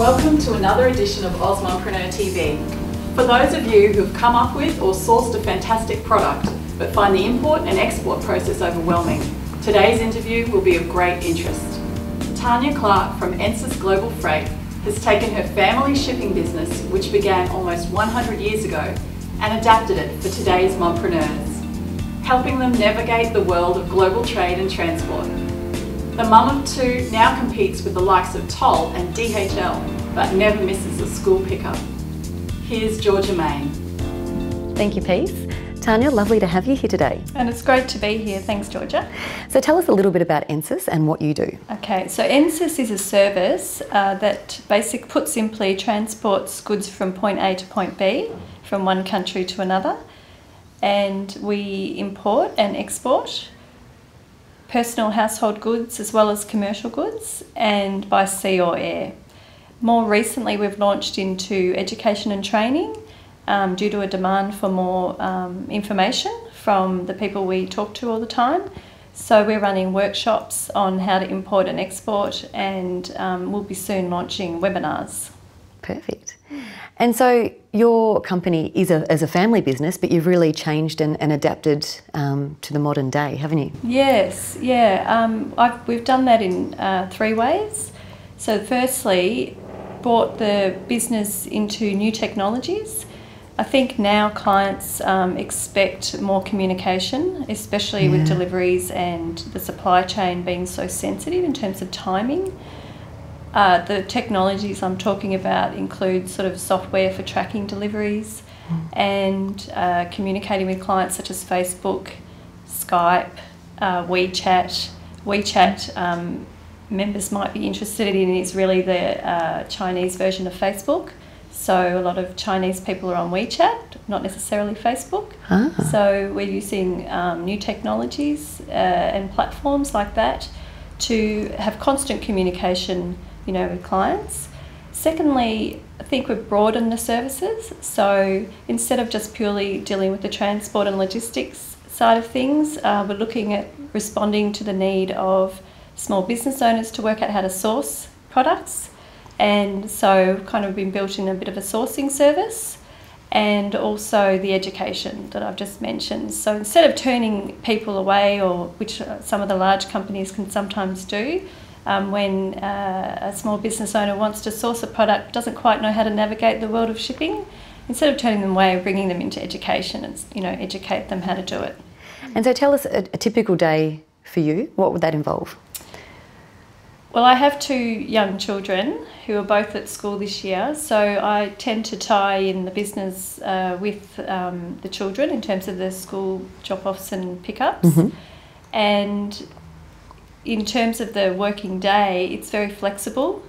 Welcome to another edition of Ozmompreneur TV. For those of you who have come up with or sourced a fantastic product but find the import and export process overwhelming, today's interview will be of great interest. Tanya Clark from Ensis Global Freight has taken her family shipping business, which began almost 100 years ago, and adapted it for today's mompreneurs, helping them navigate the world of global trade and transport. The mum of two now competes with the likes of Toll and DHL, but never misses a school pickup. Here's Georgia Main. Thank you, Peace. Tanya, lovely to have you here today. And it's great to be here. Thanks, Georgia. So tell us a little bit about Ensis and what you do. Okay, so Ensis is a service that basically, put simply, transports goods from point A to point B, from one country to another. And we import and export personal household goods as well as commercial goods, and by sea or air. More recently, we've launched into education and training due to a demand for more information from the people we talk to all the time. So we're running workshops on how to import and export, and we'll be soon launching webinars. Perfect. And so your company is a family business, but you've really changed and adapted to the modern day, haven't you? Yes, yeah. We've done that in 3 ways. So firstly, brought the business into new technologies. I think now clients expect more communication, especially with deliveries and the supply chain being so sensitive in terms of timing. The technologies I'm talking about include sort of software for tracking deliveries and communicating with clients such as Facebook, Skype, WeChat. WeChat, members might be interested in, is really the Chinese version of Facebook. So a lot of Chinese people are on WeChat, not necessarily Facebook. So we're using new technologies and platforms like that to have constant communication, you know, with clients. Secondly, I think we've broadened the services. So instead of just purely dealing with the transport and logistics side of things, we're looking at responding to the need of small business owners to work out how to source products. And so kind of been built in a bit of a sourcing service, and also the education that I've just mentioned. So instead of turning people away, or which some of the large companies can sometimes do, when a small business owner wants to source a product, doesn't quite know how to navigate the world of shipping, instead of turning them away, bringing them into education and, you know, educate them how to do it. And so tell us a typical day for you. What would that involve? Well, I have 2 young children who are both at school this year, so I tend to tie in the business with the children in terms of the school drop-offs and pickups. And in terms of the working day, it's very flexible.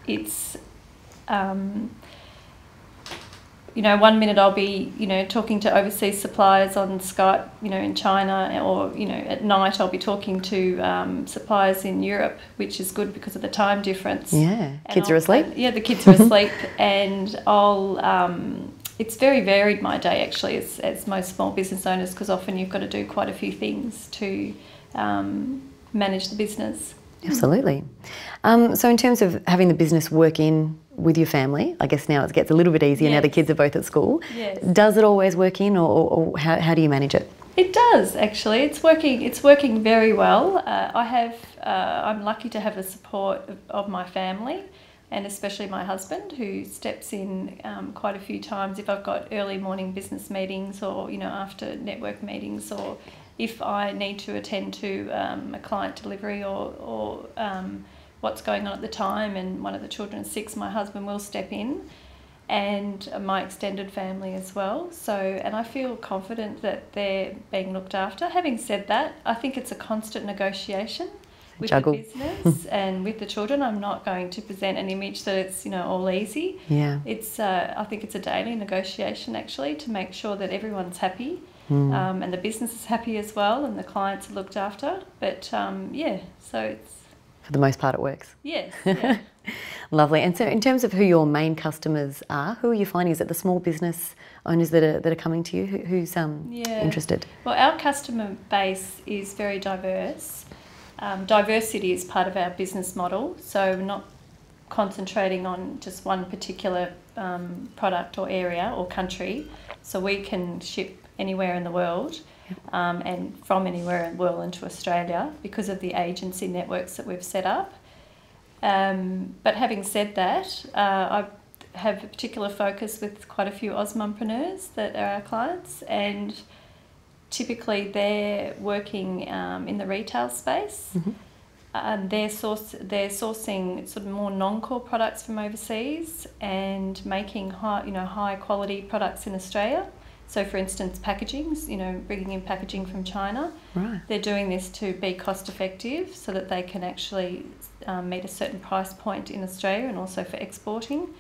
It's you know, 1 minute I'll be, you know, talking to overseas suppliers on Skype, you know, in China, or, you know, at night I'll be talking to suppliers in Europe, which is good because of the time difference. Yeah, kids are asleep. Yeah, the kids are asleep, and it's very varied, my day, actually, as most small business owners, because often you've got to do quite a few things to manage the business. Absolutely. So in terms of having the business work in with your family, I guess now it gets a little bit easier now the kids are both at school. Yes. Does it always work in, or how do you manage it? It does, actually. It's working very well. I'm lucky to have the support of my family, and especially my husband, who steps in quite a few times if I've got early morning business meetings, or, you know, after network meetings, or if I need to attend to a client delivery or what's going on at the time and one of the children is sick, my husband will step in, and my extended family as well. So, and I feel confident that they're being looked after. Having said that, I think it's a constant negotiation with the business and with the children. I'm not going to present an image that it's, you know, all easy. Yeah. It's I think it's a daily negotiation, actually, to make sure that everyone's happy. And the business is happy as well, and the clients are looked after. But yeah, so it's... For the most part it works. Yes. Yeah. Lovely. And so in terms of who your main customers are, who are you finding? Is it the small business owners that are coming to you? Who's interested? Well, our customer base is very diverse. Diversity is part of our business model, so we're not concentrating on just one particular product or area or country, so we can ship anywhere in the world and from anywhere in the world into Australia because of the agency networks that we've set up. But having said that, I have a particular focus with quite a few Ozmompreneurs that are our clients, and typically they're working in the retail space. They're sourcing sort of more non-core products from overseas and making high quality products in Australia. So, for instance, packagings, bringing in packaging from China. Right. They're doing this to be cost effective so that they can actually meet a certain price point in Australia and also for exporting.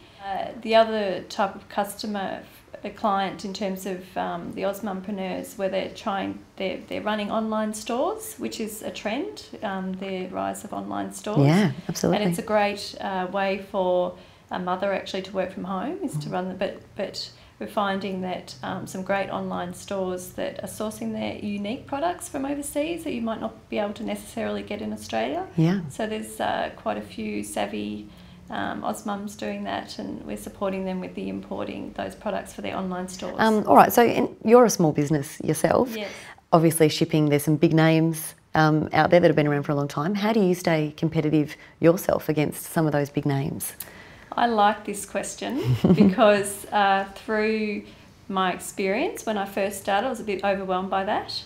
The other type of customer, a client in terms of the Ozmompreneurs, where they're running online stores, which is a trend, the rise of online stores. Yeah, absolutely. And it's a great way for a mother actually to work from home, is to run but we're finding that some great online stores that are sourcing their unique products from overseas that you might not be able to necessarily get in Australia. Yeah. So there's quite a few savvy Ozmums doing that, and we're supporting them with the importing those products for their online stores. All right, so you're a small business yourself. Yes. Obviously shipping, there's some big names out there that have been around for a long time. How do you stay competitive yourself against some of those big names? I like this question because through my experience when I first started, I was a bit overwhelmed by that.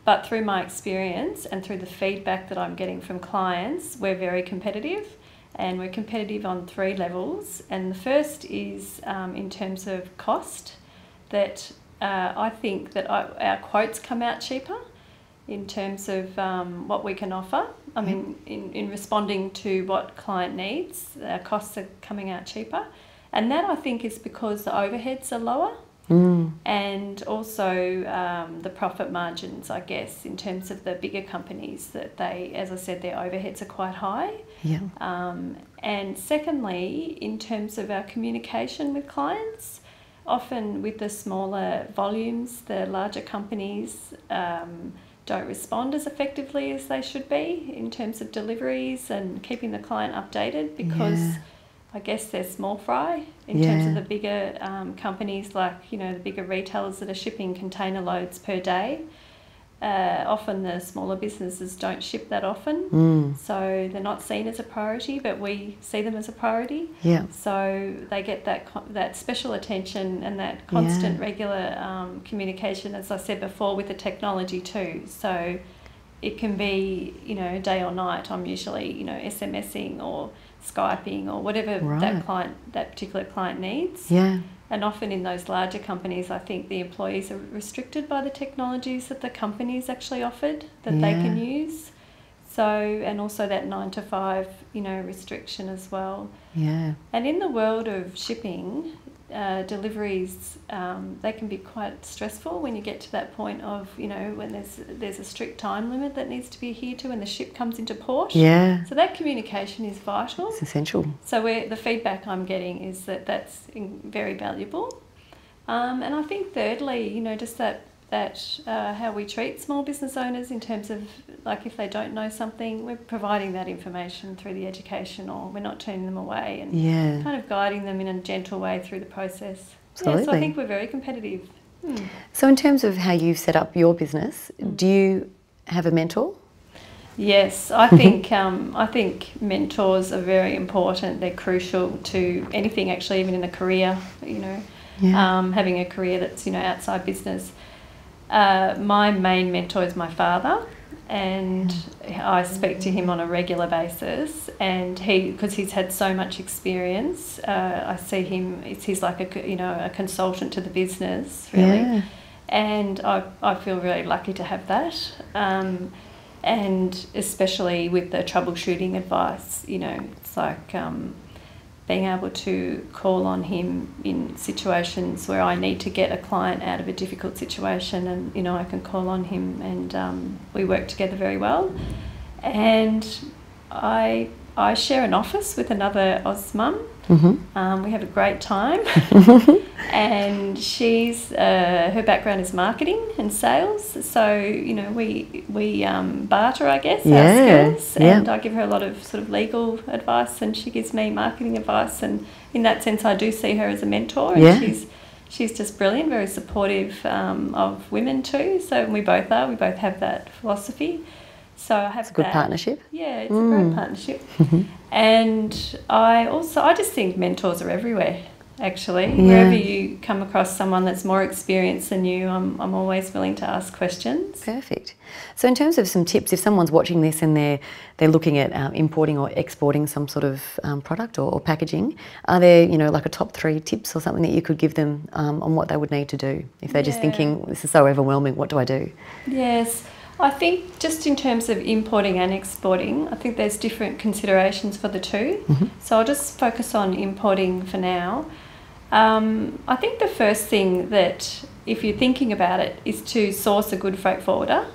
But through my experience and through the feedback that I'm getting from clients, we're very competitive, and we're competitive on 3 levels. And the first is in terms of cost, that I think that our quotes come out cheaper in terms of what we can offer. I mean, in responding to what client needs, our costs are coming out cheaper. And that, I think, is because the overheads are lower. And also the profit margins, I guess, in terms of the bigger companies, that they, as I said, their overheads are quite high. Yeah. And secondly, in terms of our communication with clients, often with the smaller volumes, the larger companies don't respond as effectively as they should be in terms of deliveries and keeping the client updated, because I guess they're small fry in terms of the bigger companies, like, the bigger retailers that are shipping container loads per day. Often the smaller businesses don't ship that often, so they're not seen as a priority, but we see them as a priority. Yeah. So they get that special attention and that constant regular communication, as I said before, with the technology too. So it can be, day or night. I'm usually, SMSing or Skyping or whatever that particular client needs. Yeah. And often in those larger companies, I think the employees are restricted by the technologies that the company's actually offered that they can use. So, and also that 9 to 5, restriction as well. Yeah. And in the world of shipping, deliveries, they can be quite stressful when you get to that point of, when there's a strict time limit that needs to be adhered to when the ship comes into port. Yeah. So that communication is vital. It's essential. So the feedback I'm getting is that that's very valuable. And I think thirdly, just that how we treat small business owners in terms of, like, if they don't know something, we're providing that information through the education, or we're not turning them away, and kind of guiding them in a gentle way through the process. Absolutely. Yeah, so I think we're very competitive. So in terms of how you've set up your business, do you have a mentor? Yes, I think mentors are very important. They're crucial to anything, actually, even in a career, having a career that's, outside business. My main mentor is my father, and I speak to him on a regular basis, and because he's had so much experience, I see him, he's like a consultant to the business, really, and I feel really lucky to have that, and especially with the troubleshooting advice, it's like being able to call on him in situations where I need to get a client out of a difficult situation, and I can call on him, and we work together very well. And I share an office with another Ozmum, We have a great time. And she's her background is marketing and sales, so you know we barter, I guess, our skills, and I give her a lot of sort of legal advice, and she gives me marketing advice, and in that sense I do see her as a mentor, and she's just brilliant, very supportive of women too. So we both have that philosophy. So I have it's a good partnership. Yeah, it's a great partnership. And I just think mentors are everywhere. Actually, wherever you come across someone that's more experienced than you, I'm always willing to ask questions. Perfect. So in terms of some tips, if someone's watching this and they're looking at importing or exporting some sort of product or packaging, are there, you know, like a top 3 tips or something that you could give them on what they would need to do if they're just thinking, this is so overwhelming, what do I do? Yes. I think just in terms of importing and exporting, I think there's different considerations for the two. So I'll just focus on importing for now. I think the first thing that, if you're thinking about it, is to source a good freight forwarder,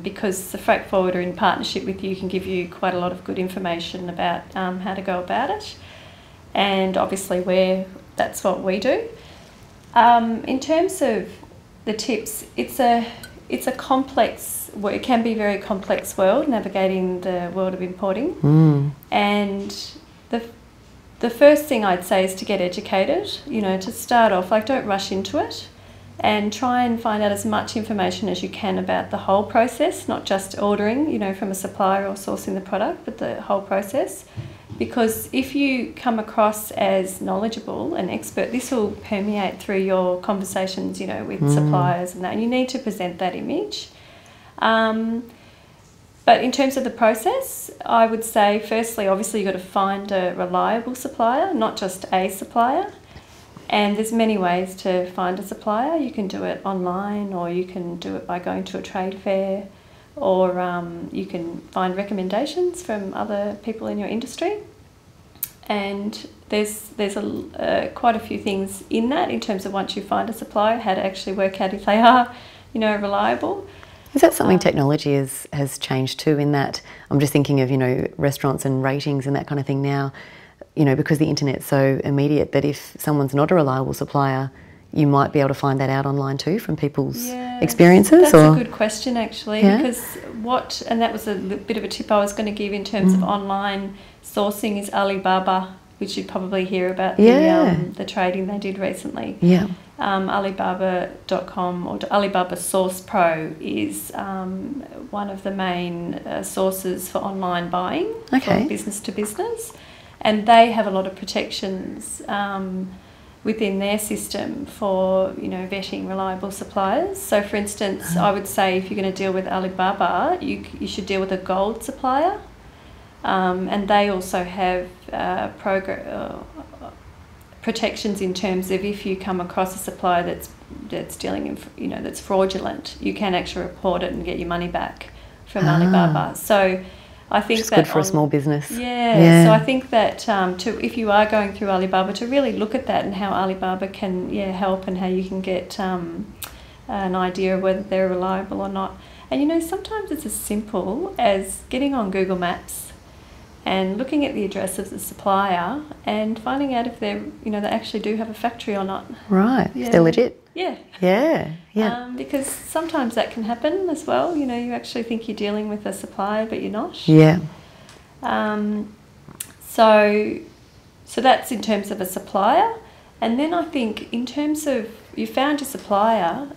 because the freight forwarder in partnership with you can give you quite a lot of good information about how to go about it, and obviously that's what we do. In terms of the tips, it's a complex, it can be a very complex world, navigating the world of importing, and the first thing I'd say is to get educated, you know, to start off, like don't rush into it, and try and find out as much information as you can about the whole process, not just ordering, you know, from a supplier or sourcing the product, but the whole process. Because if you come across as knowledgeable and expert, this will permeate through your conversations, you know, with suppliers and that, and you need to present that image. But in terms of the process, I would say, firstly, obviously, you've got to find a reliable supplier, not just a supplier. And there's many ways to find a supplier. You can do it online, or you can do it by going to a trade fair, or you can find recommendations from other people in your industry. And there's quite a few things in that, in terms of once you find a supplier, how to actually work out if they are, you know, reliable. Is that something technology has changed too, in that I'm just thinking of, you know, restaurants and ratings and that kind of thing now, you know, because the internet's so immediate, that if someone's not a reliable supplier, you might be able to find that out online too from people's experiences? That's a good question, actually, because and that was a bit of a tip I was going to give in terms of online sourcing, is Alibaba, which you'd probably hear about the trading they did recently. Alibaba.com or Alibaba Source Pro is one of the main sources for online buying, from business to business, and they have a lot of protections within their system for, you know, vetting reliable suppliers. So, for instance, I would say if you're going to deal with Alibaba, you should deal with a gold supplier, and they also have protections in terms of if you come across a supplier that's dealing in, you know, that's fraudulent, you can actually report it and get your money back from Alibaba. So I think that's good for a small business. So I think that if you are going through Alibaba, to really look at that and how Alibaba can help, and how you can get an idea of whether they're reliable or not. And you know, sometimes it's as simple as getting on Google Maps and looking at the address of the supplier and finding out if they're, you know, they actually do have a factory or not. Right, if they're legit. Because sometimes that can happen as well. You know, you actually think you're dealing with a supplier, but you're not. So that's in terms of a supplier. And then I think in terms of, you found your supplier,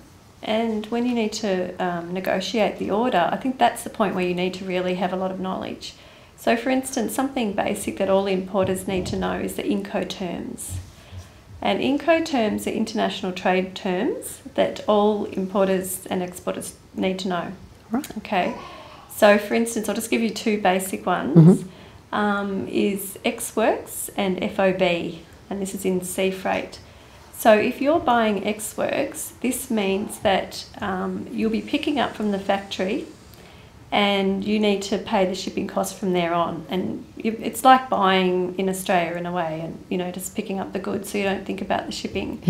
and when you need to negotiate the order, I think that's the point where you need to really have a lot of knowledge. So, for instance, something basic that all importers need to know is the Incoterms. And Incoterms are international trade terms that all importers and exporters need to know. Right. Okay. So, for instance, I'll just give you two basic ones. Is ex-works and FOB, and this is in sea freight. So if you're buying ex-works, this means that you'll be picking up from the factory, and you need to pay the shipping cost from there on. And it's like buying in Australia in a way, and, you know, just picking up the goods, so you don't think about the shipping.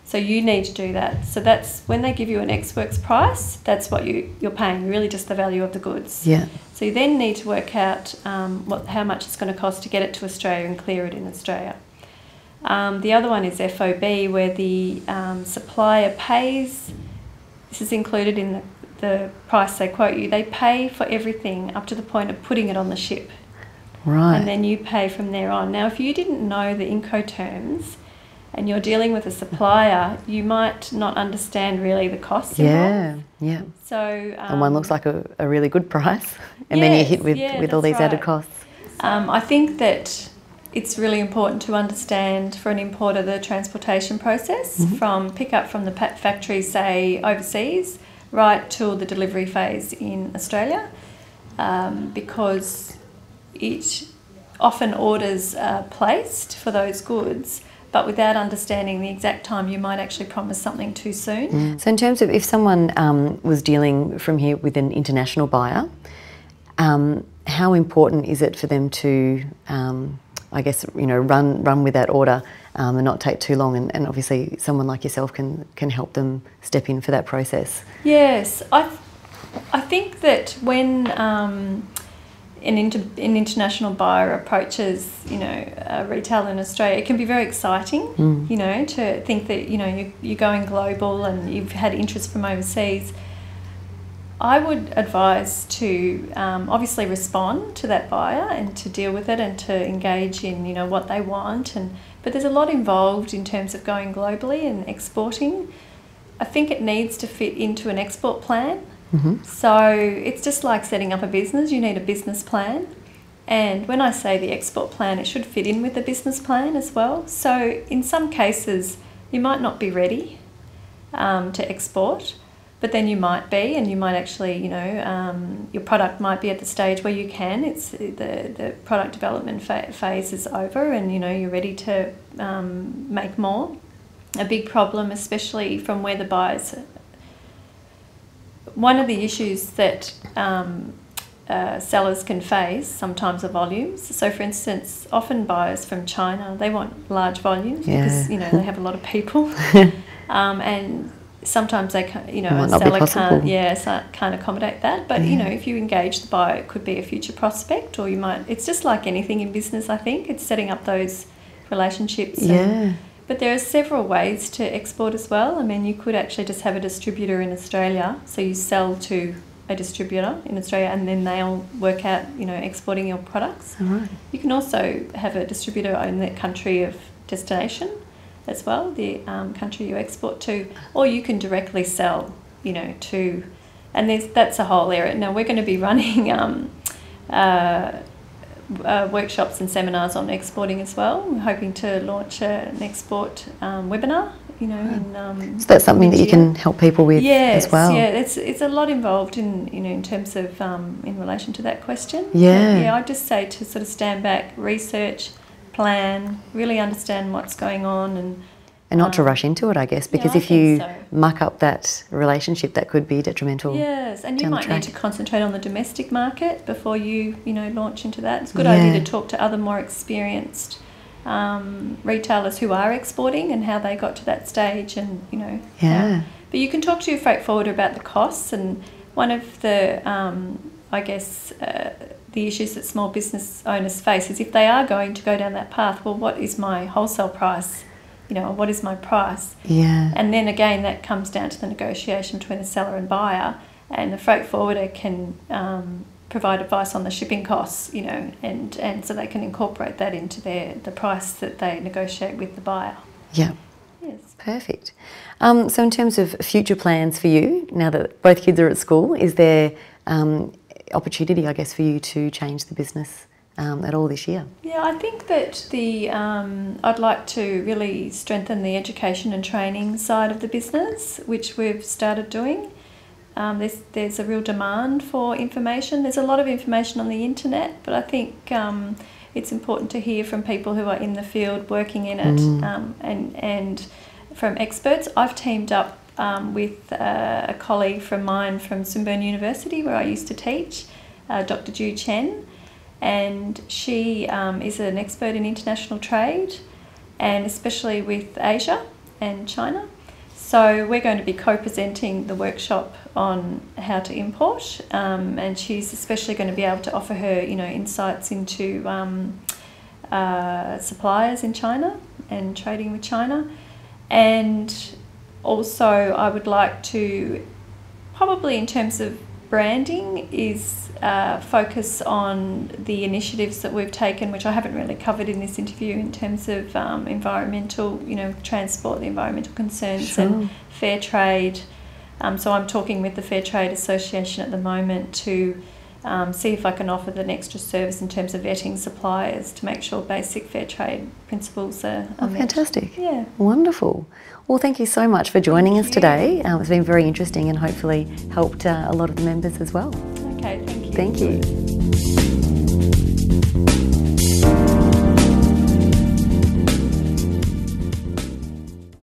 So you need to do that. So that's when they give you an ex works price, that's what you're paying, really just the value of the goods. Yeah. So you then need to work out how much it's going to cost to get it to Australia and clear it in Australia. The other one is FOB, where the supplier pays. This is included in the price they quote you. They pay for everything up to the point of putting it on the ship. Right. And then you pay from there on. Now, if you didn't know the Incoterms and you're dealing with a supplier, you might not understand really the costs involved. Yeah. So, And one looks like a really good price, and then you hit with all these added costs. I think that it's really important to understand for an importer the transportation process from pick up from the factory, say overseas, right till the delivery phase in Australia, because it often orders are placed for those goods, but without understanding the exact time, you might actually promise something too soon. So in terms of if someone was dealing from here with an international buyer, how important is it for them to, I guess, run with that order and not take too long? And obviously someone like yourself can help them step in for that process. Yes, I think that when an international buyer approaches, a retailer in Australia, it can be very exciting, to think that, you're going global and you've had interest from overseas. I would advise to obviously respond to that buyer and to deal with it and to engage in, what they want. But there's a lot involved in terms of going globally and exporting. I think it needs to fit into an export plan. So it's just like setting up a business. You need a business plan. And when I say the export plan, it should fit in with the business plan as well. So in some cases, you might not be ready to export, but then you might be, and you might actually, your product might be at the stage where you can. It's the product development phase is over, and you're ready to make more. A big problem, especially from where the buyers. One of the issues that sellers can face sometimes are volumes. So, for instance, often buyers from China, they want large volumes because they have a lot of people, and sometimes they can't, a seller can't accommodate that. But if you engage the buyer, it could be a future prospect, or you might. It's just like anything in business. I think it's setting up those relationships. But there are several ways to export as well. I mean, you could actually just have a distributor in Australia, so you sell to a distributor in Australia, and then they'll work out, exporting your products. Right. You can also have a distributor in the country of destination as well, the country you export to, or you can directly sell, to, and that's a whole area. Now we're going to be running workshops and seminars on exporting as well. We're hoping to launch an export webinar, so that's something that you can help people with as well. Yes, it's a lot involved in terms of in relation to that question. I just say to sort of stand back, research, plan, really understand what's going on, and not to rush into it, I guess, because if you muck up that relationship, that could be detrimental. Yes, and you might need to concentrate on the domestic market before you launch into that. It's a good idea to talk to other more experienced retailers who are exporting and how they got to that stage, and but you can talk to your freight forwarder about the costs. And one of the the issues that small business owners face is if they are going to go down that path, well, what is my wholesale price? What is my price? And then again, that comes down to the negotiation between the seller and buyer, and the freight forwarder can provide advice on the shipping costs, and so they can incorporate that into the price that they negotiate with the buyer. Yes. Perfect. So in terms of future plans for you, now that both kids are at school, is there opportunity, I guess, for you to change the business at all this year? I think that I'd like to really strengthen the education and training side of the business, which we've started doing. There's a real demand for information. There's a lot of information on the internet, but I think it's important to hear from people who are in the field working in it, and from experts. I've teamed up with a colleague from mine from Swinburne University, where I used to teach, Dr. Ju Chen. And she is an expert in international trade, and especially with Asia and China. So we're going to be co-presenting the workshop on how to import, and she's especially going to be able to offer her, insights into suppliers in China and trading with China. And also I would like to, probably in terms of branding, is focus on the initiatives that we've taken, which I haven't really covered in this interview, in terms of environmental, transport, the environmental concerns, Sure. and fair trade. So I'm talking with the Fair Trade Association at the moment to see if I can offer an extra service in terms of vetting suppliers to make sure basic fair trade principles are met. Fantastic. Yeah. Wonderful. Well, thank you so much for joining us today. It's been very interesting and hopefully helped a lot of the members as well. Okay, thank you. Thank you.